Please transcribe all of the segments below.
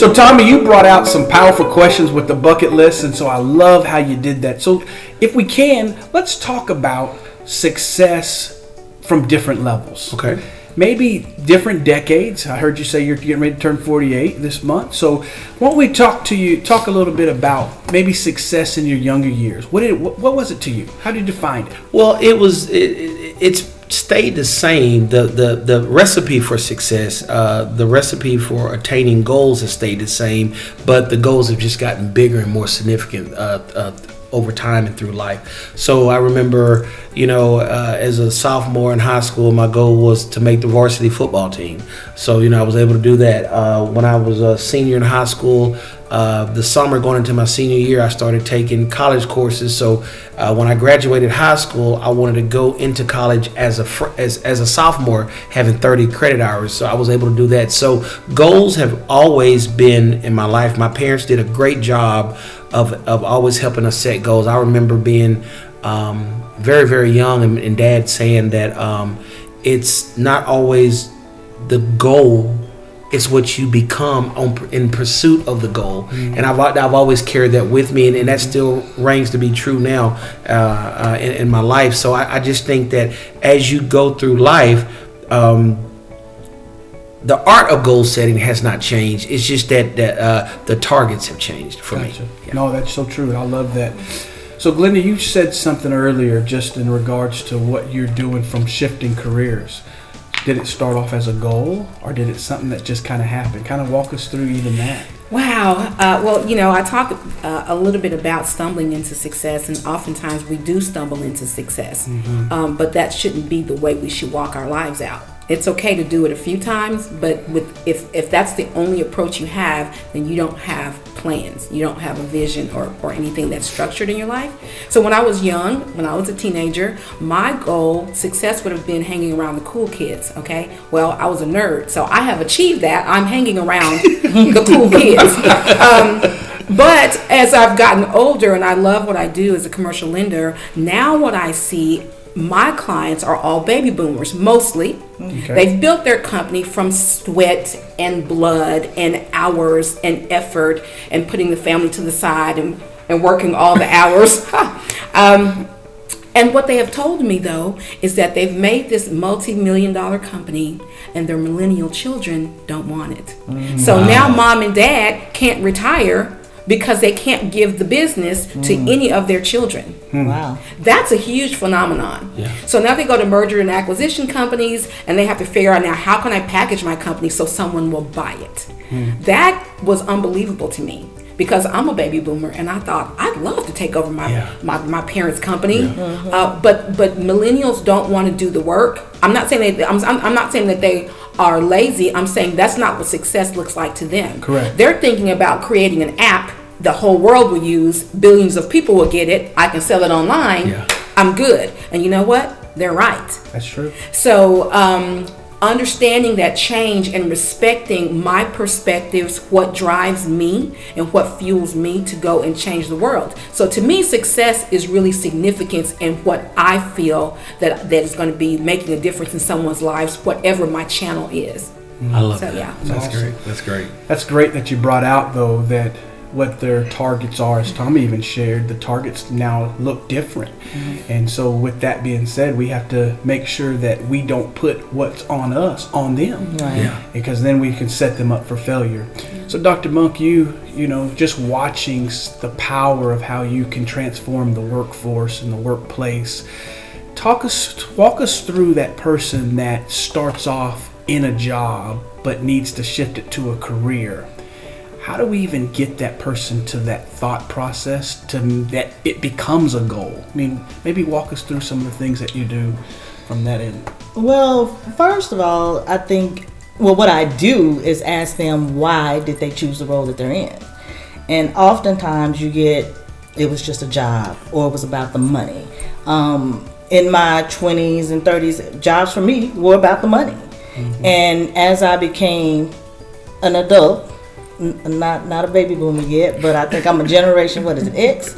So Tommy, you brought out some powerful questions with the bucket list, and so I love how you did that. So if we can, let's talk about success from different levels. Okay. Maybe different decades. I heard you say you're getting ready to turn 48 this month. So why don't we talk a little bit about maybe success in your younger years? What was it to you? How did you define it? Well, it's stayed the same. The recipe for success, the recipe for attaining goals has stayed the same, but the goals have just gotten bigger and more significant over time and through life. So I remember, as a sophomore in high school, my goal was to make the varsity football team. So, I was able to do that. When I was a senior in high school, the summer going into my senior year, I started taking college courses. So when I graduated high school, I wanted to go into college as a sophomore, having 30 credit hours. So I was able to do that. So goals have always been in my life. My parents did a great job of always helping us set goals. I remember being very, very young and Dad saying that it's not always the goal, it's what you become in pursuit of the goal. Mm-hmm. And I've always carried that with me, and that still reigns to be true now in my life. So I just think that as you go through life, the art of goal setting has not changed. It's just that the targets have changed for me. Yeah. No, that's so true. I love that. So Glenda, you said something earlier just in regards to what you're doing from shifting careers. Did it start off as a goal, or did it something that just kind of happened? Kind of walk us through even that. Wow. I talk a little bit about stumbling into success, and oftentimes we do stumble into success. Mm-hmm. But that shouldn't be the way we should walk our lives out. It's okay to do it a few times, but if that's the only approach you have, then you don't have plans. You don't have a vision or anything that's structured in your life. So when I was young, when I was a teenager, my goal, success would have been hanging around the cool kids, okay? Well, I was a nerd, so I have achieved that. I'm hanging around the cool kids. But as I've gotten older, and I love what I do as a commercial lender, now what I see, my clients are all baby boomers, mostly. Okay. They've built their company from sweat and blood and hours and effort and putting the family to the side and working all the hours. And what they have told me, though, is that they've made this multi-million-dollar company and their millennial children don't want it. So now mom and dad can't retire because they can't give the business to any of their children. Wow. That's a huge phenomenon. Yeah. So now they go to merger and acquisition companies, and they have to figure out now, how can I package my company so someone will buy it? That was unbelievable to me, because I'm a baby boomer, and I thought I'd love to take over my parents' company. Yeah. But millennials don't want to do the work. I'm not saying that they are lazy. I'm saying that's not what success looks like to them. Correct. They're thinking about creating an app the whole world will use, billions of people will get it, I can sell it online, I'm good. And you know what? They're right. That's true. So understanding that change and respecting my perspectives, what drives me and what fuels me to go and change the world. So to me, success is really significance in what I feel that is going to be making a difference in someone's lives, whatever my channel is. I love that. Yeah. That's awesome. great. That's great. That's great that you brought out, though, that what their targets are. As Tommy even shared, the targets now look different. And so with that being said, we have to make sure that we don't put what's on us on them. Right. Yeah. Because then we can set them up for failure. So Dr. Monk, you just watching the power of how you can transform the workforce and the workplace, walk us through that person that starts off in a job but needs to shift it to a career. How do we even get that person to that thought process to that it becomes a goal? I mean, maybe walk us through some of the things that you do from that end. Well, first of all, I think, what I do is ask them, why did they choose the role that they're in? And oftentimes you get, it was just a job, or it was about the money. In my 20s and 30s, jobs for me were about the money. And as I became an adult, not a baby boomer yet, but I think I'm a generation, what is it, X?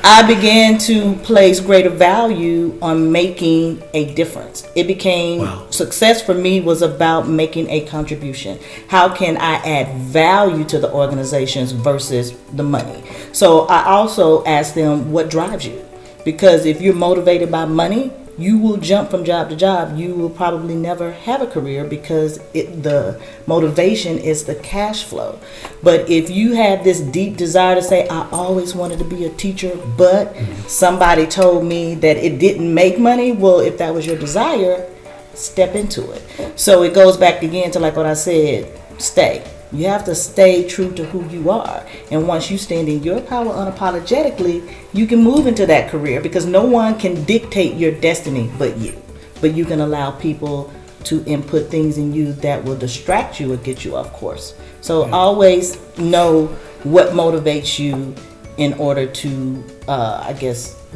I began to place greater value on making a difference. It became success for me was about making a contribution. How can I add value to the organizations versus the money? So I also asked them, what drives you? Because if you're motivated by money, you will jump from job to job. You will probably never have a career because the motivation is the cash flow. But if you have this deep desire to say, I always wanted to be a teacher, but somebody told me that it didn't make money, well, if that was your desire, step into it. So it goes back again to like what I said, stay. You have to stay true to who you are. And once you stand in your power unapologetically, you can move into that career because no one can dictate your destiny but you. But you can allow people to input things in you that will distract you or get you off course. So always know what motivates you in order to,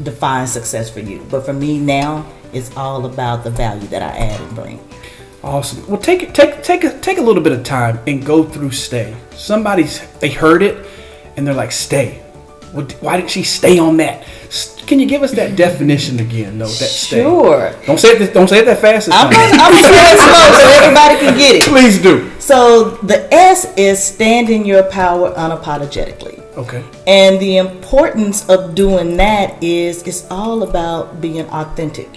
define success for you. But for me now, it's all about the value that I add and bring. Awesome. Well, take a little bit of time and go through stay. They heard it and they're like, stay. Why didn't she stay on that? Can you give us that definition again? No, that stay. Sure. Don't say it that fast. I'm saying slow so everybody can get it. Please do. So the S is stand in your power unapologetically. Okay. And the importance of doing that is it's all about being authentic.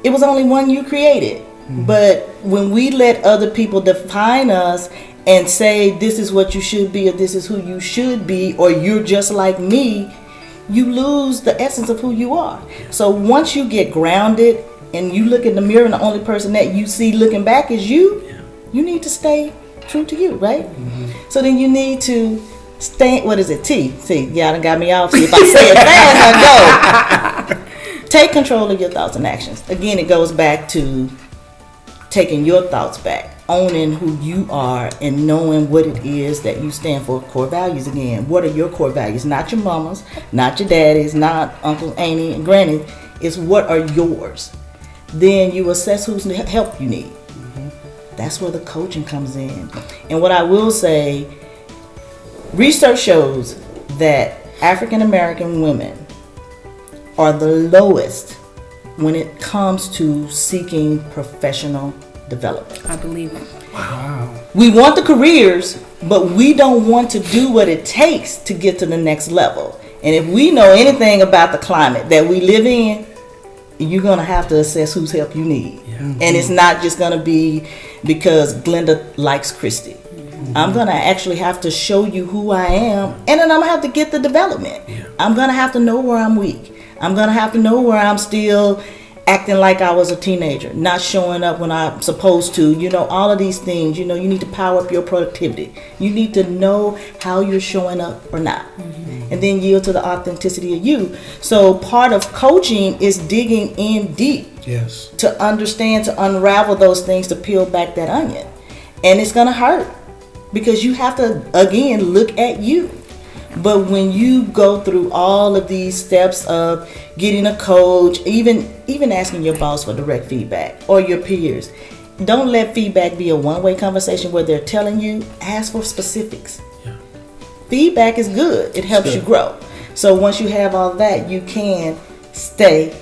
It was only one you created. But when we let other people define us and say this is what you should be or this is who you should be or you're just like me, you lose the essence of who you are. So once you get grounded and you look in the mirror and the only person that you see looking back is you, you need to stay true to you, right? So then you need to stay, what is it, T? See, y'all done got me off. See, if I say it fast, I go. Take control of your thoughts and actions. Again, it goes back to taking your thoughts back, owning who you are and knowing what it is that you stand for. Core values again. What are your core values? Not your mama's, not your daddy's, not Uncle, Auntie, and Granny. It's what are yours. Then you assess whose help you need. That's where the coaching comes in. And what I will say, research shows that African American women are the lowest when it comes to seeking professional development. I believe it. Wow. We want the careers, but we don't want to do what it takes to get to the next level. And if we know anything about the climate that we live in, you're going to have to assess whose help you need. And it's not just going to be because Glenda likes Christy. I'm going to actually have to show you who I am, and then I'm going to have to get the development. I'm going to have to know where I'm weak. I'm going to have to know where I'm still acting like I was a teenager, not showing up when I'm supposed to, all of these things. You need to power up your productivity. You need to know how you're showing up or not. And then yield to the authenticity of you. So part of coaching is digging in deep to understand, to unravel those things, to peel back that onion. And it's going to hurt because you have to, again, look at you. But when you go through all of these steps of getting a coach, even asking your boss for direct feedback or your peers, don't let feedback be a one-way conversation where they're telling you. Ask for specifics. Feedback is good. It helps you grow. So once you have all that, you can stay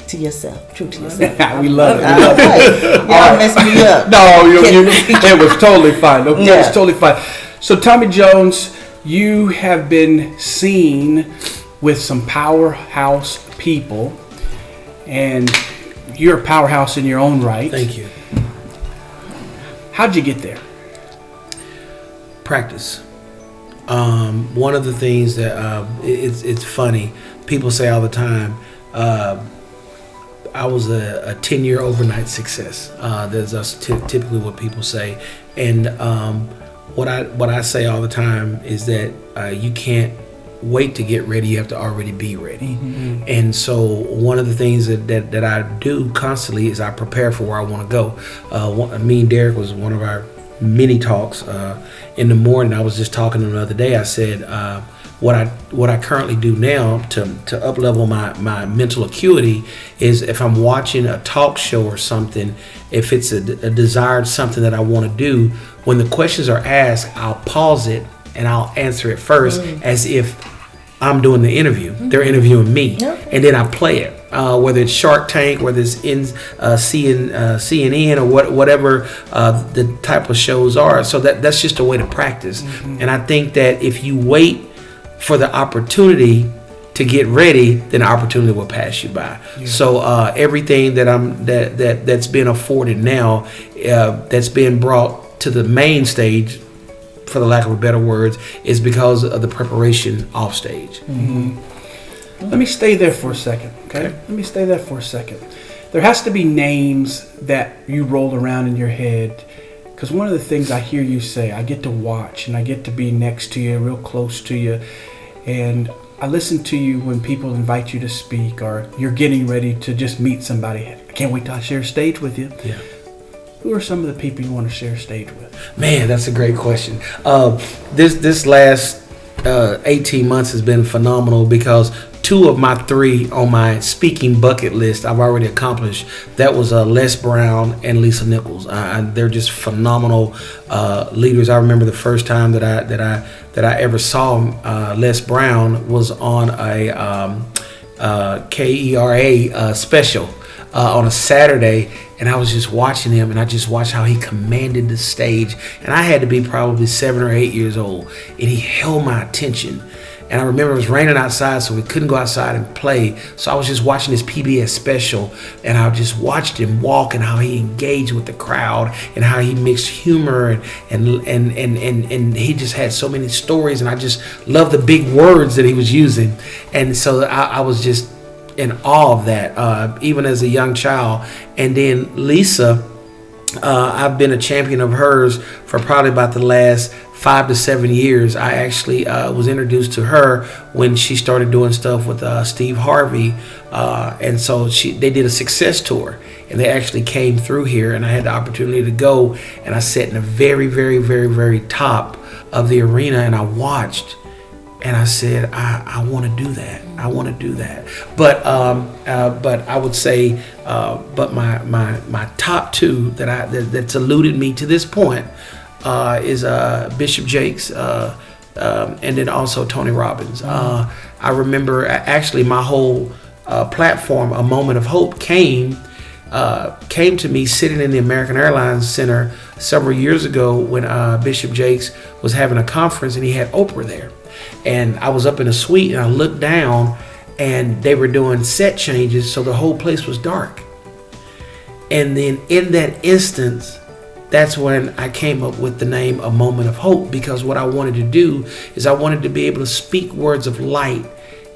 to yourself, true to yourself. We love it. Y'all messed me up. No, it was totally fine. It was totally fine. So Tommy Jones, you have been seen with some powerhouse people, and you're a powerhouse in your own right. Thank you. How'd you get there? Practice. One of the things that it's funny. People say all the time, I was a 10-year overnight success. That's typically what people say, and what I say all the time is that you can't wait to get ready. You have to already be ready. And so one of the things that I do constantly is I prepare for where I want to go. Me and Derek was one of our mini talks in the morning. I was just talking to him the other day. I said what I currently do now to up level my mental acuity is if I'm watching a talk show or something, if it's a desired something that I want to do, when the questions are asked, I'll pause it and I'll answer it first as if I'm doing the interview. They're interviewing me, Okay. and then I play it. Whether it's Shark Tank, whether it's in CNN or whatever the type of shows are. So that's just a way to practice. And I think that if you wait for the opportunity to get ready, then the opportunity will pass you by. Yeah. So everything that's been afforded now, that's been brought to the main stage, for the lack of better words, is because of the preparation off stage. Let me stay there for a second, okay? Let me stay there for a second. There has to be names that you roll around in your head, because one of the things I hear you say, I get to watch and I get to be next to you, real close to you, and I listen to you when people invite you to speak or you're getting ready to just meet somebody. I can't wait till I share stage with you. Yeah. Who are some of the people you want to share stage with? Man, that's a great question. This last 18 months has been phenomenal because 2 of my 3 on my speaking bucket list I've already accomplished. That was Les Brown and Lisa Nichols. They're just phenomenal leaders. I remember the first time that I ever saw Les Brown was on a KERA special on a Saturday. And I was just watching him, and I just watched how he commanded the stage. And I had to be probably 7 or 8 years old, and he held my attention. And I remember it was raining outside, so we couldn't go outside and play. So I was just watching this PBS special, and I just watched him walk and how he engaged with the crowd and how he mixed humor and he just had so many stories. And I just loved the big words that he was using. And so I was just in awe of that, even as a young child. And then Lisa, I've been a champion of hers for probably about the last 5 to 7 years. I actually was introduced to her when she started doing stuff with Steve Harvey, and so they did a success tour, and they actually came through here, and I had the opportunity to go, and I sat in the very, very, very, very top of the arena, and I watched. And I said, I want to do that. I want to do that. But I would say, but my top 2 that's eluded me to this point is Bishop Jakes, and then also Tony Robbins. I remember actually my whole platform, A Moment of Hope, came to me sitting in the American Airlines Center several years ago when Bishop Jakes was having a conference, and he had Oprah there. And I was up in a suite, and I looked down, and they were doing set changes, so the whole place was dark. And then in that instance, that's when I came up with the name A Moment of Hope, because what I wanted to do is I wanted to be able to speak words of light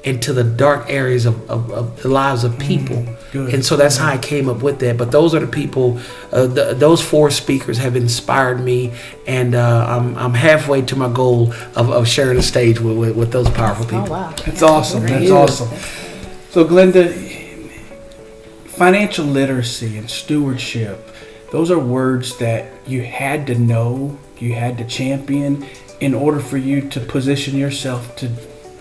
into the dark areas of the lives of people. Good. And so that's how I came up with that. But those are the people, those 4 speakers have inspired me, and I'm halfway to my goal of sharing the stage with those powerful people. Oh, wow. That's awesome. That's awesome. So Glenda, financial literacy and stewardship, those are words that you had to know, you had to champion in order for you to position yourself to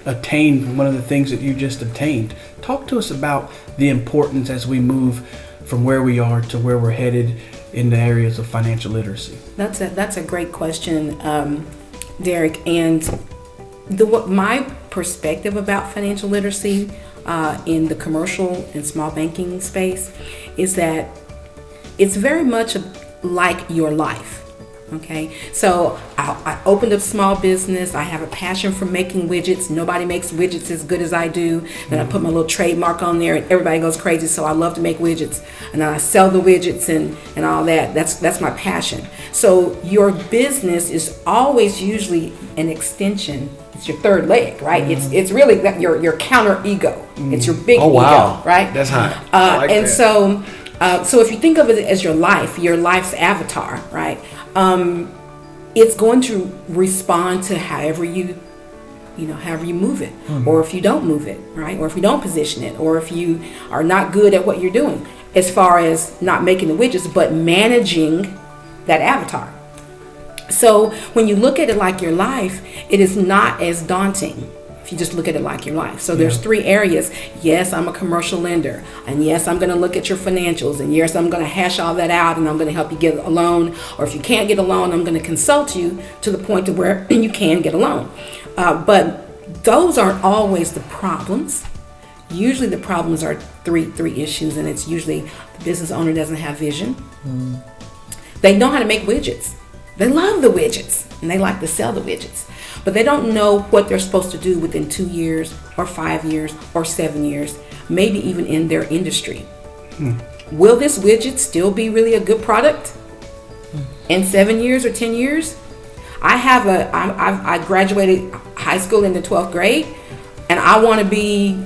attain one of the things that you just obtained. Talk to us about the importance as we move from where we are to where we're headed in the areas of financial literacy. That's a great question, Derek. And my perspective about financial literacy in the commercial and small banking space is that it's very much like your life. Okay, so I opened up small business. I have a passion for making widgets. Nobody makes widgets as good as I do. Then I put my little trademark on there, and everybody goes crazy. So I love to make widgets, and I sell the widgets and all that. That's my passion. So your business is always usually an extension. It's your third leg, right? It's really your counter ego. It's your big ego, right? That's hot. So if you think of it as your life's avatar, right? It's going to respond to however you move it, or if you don't move it, right? Or if you don't position it, or if you are not good at what you're doing, as far as not making the widgets, but managing that avatar. So when you look at it like your life, it is not as daunting if you just look at it like your life. So there's 3 areas. Yes, I'm a commercial lender, and yes, I'm going to look at your financials, and yes, I'm going to hash all that out, and I'm going to help you get a loan, or if you can't get a loan, I'm going to consult you to the point to where you can get a loan. But those aren't always the problems. Usually the problems are three issues, and it's usually the business owner doesn't have vision. They know how to make widgets. They love the widgets, and they like to sell the widgets. But they don't know what they're supposed to do within 2 years or 5 years or 7 years, maybe even in their industry. Will this widget still be really a good product in 7 years or 10 years? I graduated high school in the 12th grade, and I want to be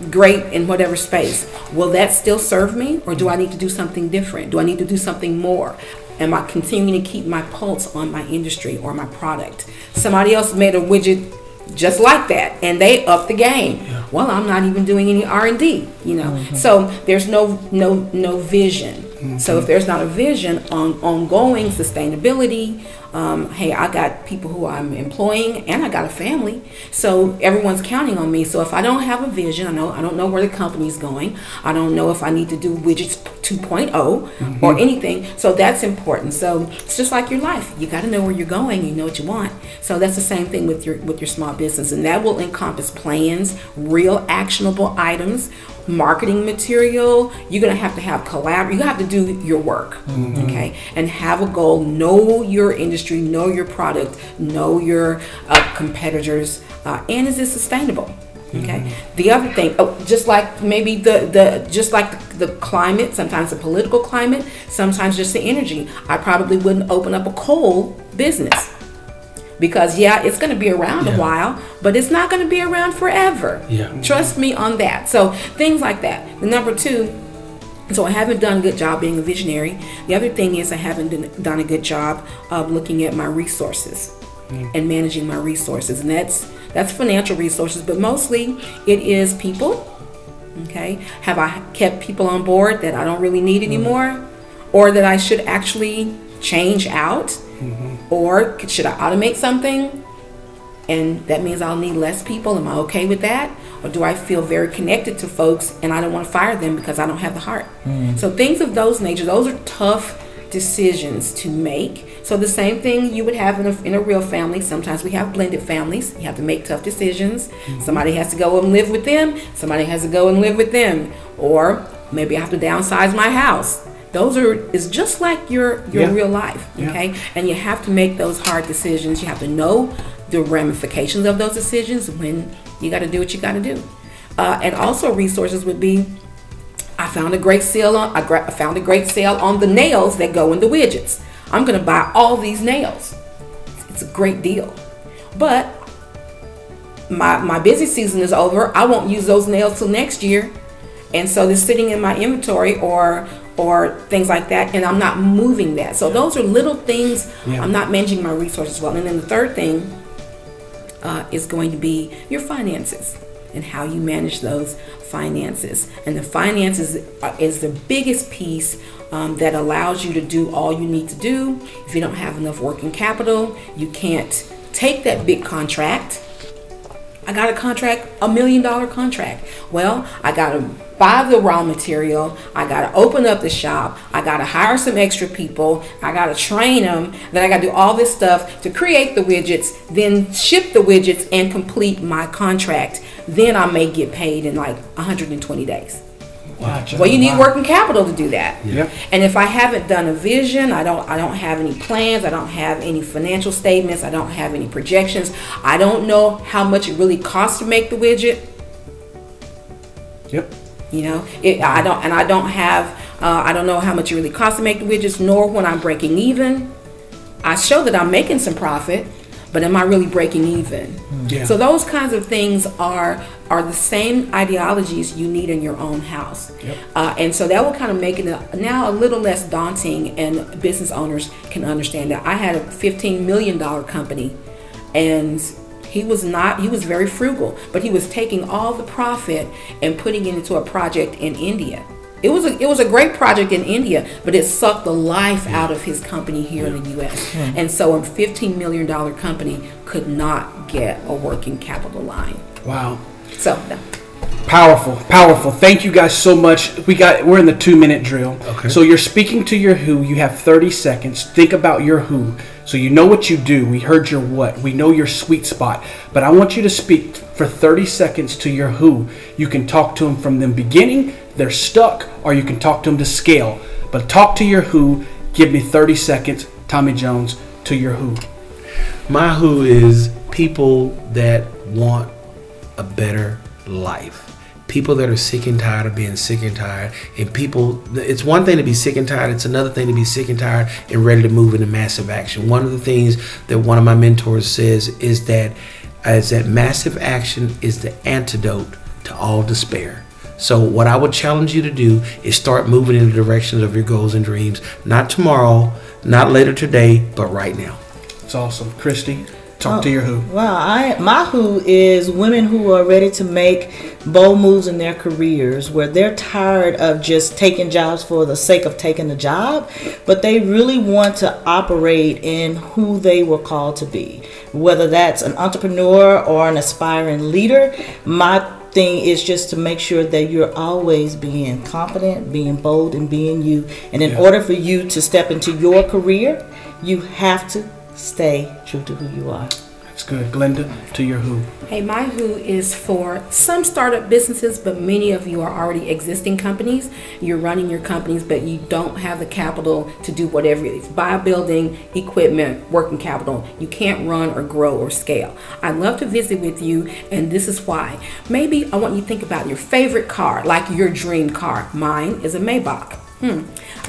great in whatever space. Will that still serve me, or do I need to do something different? Do I need to do something more? Am I continuing to keep my pulse on my industry or my product? Somebody else made a widget just like that, and they upped the game. Well, I'm not even doing any R&D, So there's no vision. So if there's not a vision on ongoing sustainability, hey, I got people who I'm employing, and I got a family, so everyone's counting on me. So if I don't have a vision, I don't know where the company's going. I don't know if I need to do widgets 2.0 or anything. So that's important. So it's just like your life. You got to know where you're going. You know what you want. So that's the same thing with your small business, and that will encompass plans, real actionable items, marketing material. You're gonna have to have you have to do your work, okay, and have a goal. Know your industry, know your product, know your competitors, and is it sustainable? Okay. The other thing, just like maybe the climate, sometimes the political climate, sometimes just the energy. I probably wouldn't open up a coal business. Because it's going to be around a while, but it's not going to be around forever. Trust me on that. So things like that. The number 2, so I haven't done a good job being a visionary. The other thing is I haven't done a good job of looking at my resources and managing my resources, and that's financial resources, but mostly it is people. Okay, have I kept people on board that I don't really need anymore, or that I should actually change out? Or should I automate something, and that means I'll need less people? Am I okay with that? Or do I feel very connected to folks and I don't want to fire them because I don't have the heart? So things of those nature, those are tough decisions to make. So the same thing you would have in a real family. Sometimes we have blended families. You have to make tough decisions. Somebody has to go and live with them. Somebody has to go and live with them. Or maybe I have to downsize my house. It's just like your real life, okay? And you have to make those hard decisions. You have to know the ramifications of those decisions when you got to do what you got to do. And also resources would be, I found a great sale on the nails that go in the widgets. I'm going to buy all these nails. It's a great deal. But my busy season is over. I won't use those nails till next year. And so they're sitting in my inventory or things like that, and I'm not moving that. So those are little things. I'm not managing my resources well. And then the third thing is going to be your finances and how you manage those finances. And the finances is the biggest piece that allows you to do all you need to do. If you don't have enough working capital, you can't take that big contract. I got a contract, $1 million contract. Well, I got to buy the raw material. I got to open up the shop. I got to hire some extra people. I got to train them. Then I got to do all this stuff to create the widgets, then ship the widgets and complete my contract. Then I may get paid in like 120 days. Gotcha. Well, you need working capital to do that. Yep. And if I haven't done a vision, I don't have any plans, I don't have any financial statements, I don't have any projections, I don't know how much it really costs to make the widget. Yep. I don't know how much it really costs to make the widgets, nor when I'm breaking even. I show that I'm making some profit, but am I really breaking even? Yeah. So those kinds of things are the same ideologies you need in your own house. Yep. And so that will kind of make it now a little less daunting, and business owners can understand that. I had a $15 million company, and he was very frugal, but he was taking all the profit and putting it into a project in India. It was a great project in India, but it sucked the life out of his company here in the U.S. And so a $15 million company could not get a working capital line. Wow. So Powerful. Thank you guys so much. We're in the 2-minute drill. Okay. So you're speaking to your who. You have 30 seconds. Think about your who. So you know what you do. We heard your what. We know your sweet spot. But I want you to speak for 30 seconds to your who. You can talk to them from the beginning, they're stuck, or you can talk to them to scale. But talk to your who. Give me 30 seconds, Tommy Jones, to your who. My who is people that want a better life. People that are sick and tired of being sick and tired. And people, it's one thing to be sick and tired. It's another thing to be sick and tired and ready to move into massive action. One of the things that one of my mentors says is that massive action is the antidote to all despair. So what I would challenge you to do is start moving in the directions of your goals and dreams. Not tomorrow, not later today, but right now. It's awesome. Christy, talk to your who. Well, my who is women who are ready to make bold moves in their careers, where they're tired of just taking jobs for the sake of taking the job, but they really want to operate in who they were called to be. Whether that's an entrepreneur or an aspiring leader, my thing is just to make sure that you're always being confident, being bold, and being you. And in order for you to step into your career, you have to stay true to who you are. That's good. Glenda, to your who. Hey, my who is for some startup businesses, but many of you are already existing companies. You're running your companies, but you don't have the capital to do whatever it is. Buy a building, equipment, working capital. You can't run or grow or scale. I'd love to visit with you, and this is why. Maybe I want you to think about your favorite car, like your dream car. Mine is a Maybach.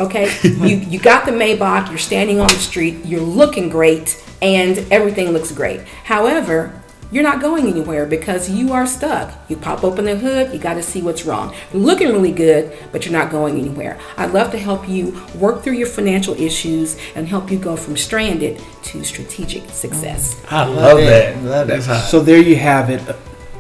Okay, you got the Maybach, you're standing on the street, you're looking great, and everything looks great. However, you're not going anywhere because you are stuck. You pop open the hood, you got to see what's wrong. You're looking really good, but you're not going anywhere. I'd love to help you work through your financial issues and help you go from stranded to strategic success. I love that. That's hot. So there you have it.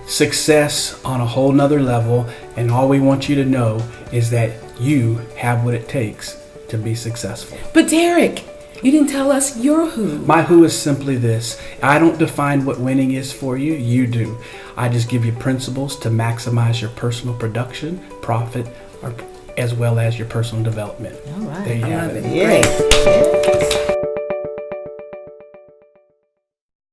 Success on a whole nother level. And all we want you to know is that you have what it takes to be successful. But Derek, you didn't tell us your who. My who is simply this. I don't define what winning is for you. You do. I just give you principles to maximize your personal production, profit, as well as your personal development. All right. There you have love it. it. Yeah.